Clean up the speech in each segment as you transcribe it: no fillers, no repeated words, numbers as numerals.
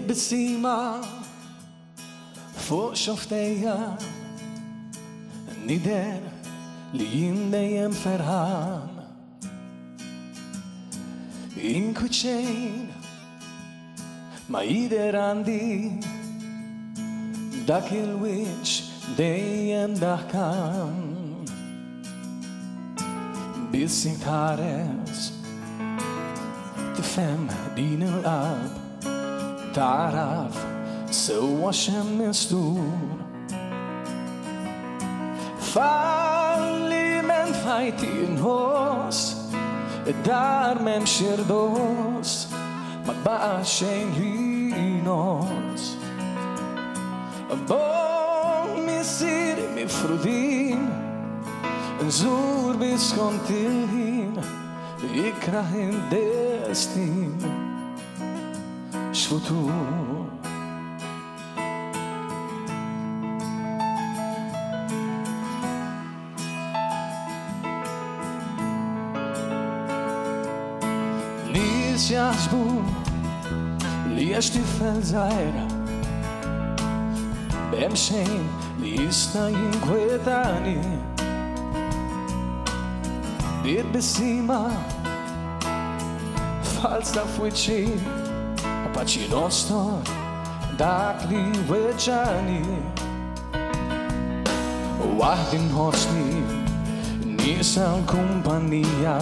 بالبسيمة فوق شفتيها ندر li jindejem ferħan in kuċejn ma jider għandi dak il-wiċ dejjem daħkan bissi tħares tifhem din il-qalb taraf sewwa xem mistur falliment fajti nħoss id-dar mem xirdos ma baqa xejn ħinos bon misir mifrudin nżur biskont il-ħin jikrah il-destin x'futur nis jaħsbu li għax tifel żgħir b'hemm xejn li jista' jinkwetani bir-bissima falsa f'wiċċi apaċi nostor dak li weġġani waħdi nħossni nisa l-kumpanija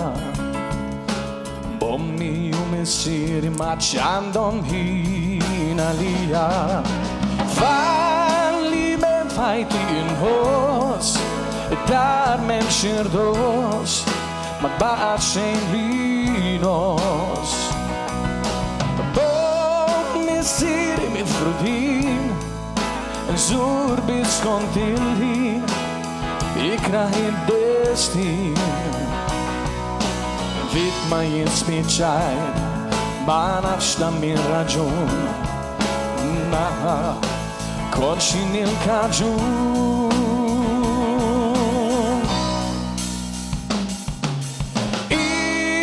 bommi u missieri maċċandhom ħin għalija falliment fajti nħoss id-dar mem xirdos ma tbaqa xejn ħinos bommi missieri mifrudin nżur biskont il-ħin jikrah id-destin vit ma jispiċċaj ma nafx ta' min raġun ma konxin il-kaġun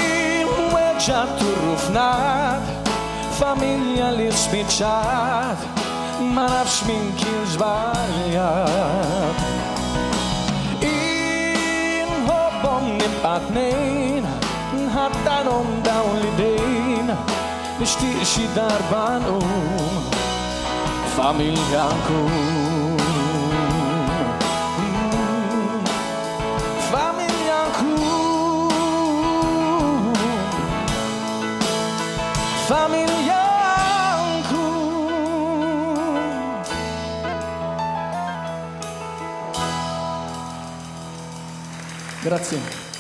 il-weġġat turrufnat familja li spiċċat ma nafx min kien żbaljat inħobbhom nibqa' tnejn nħaddanhom dawn l-idejn nixtieq xi darba nqum familja nkun familja nkun familja nkun Grazie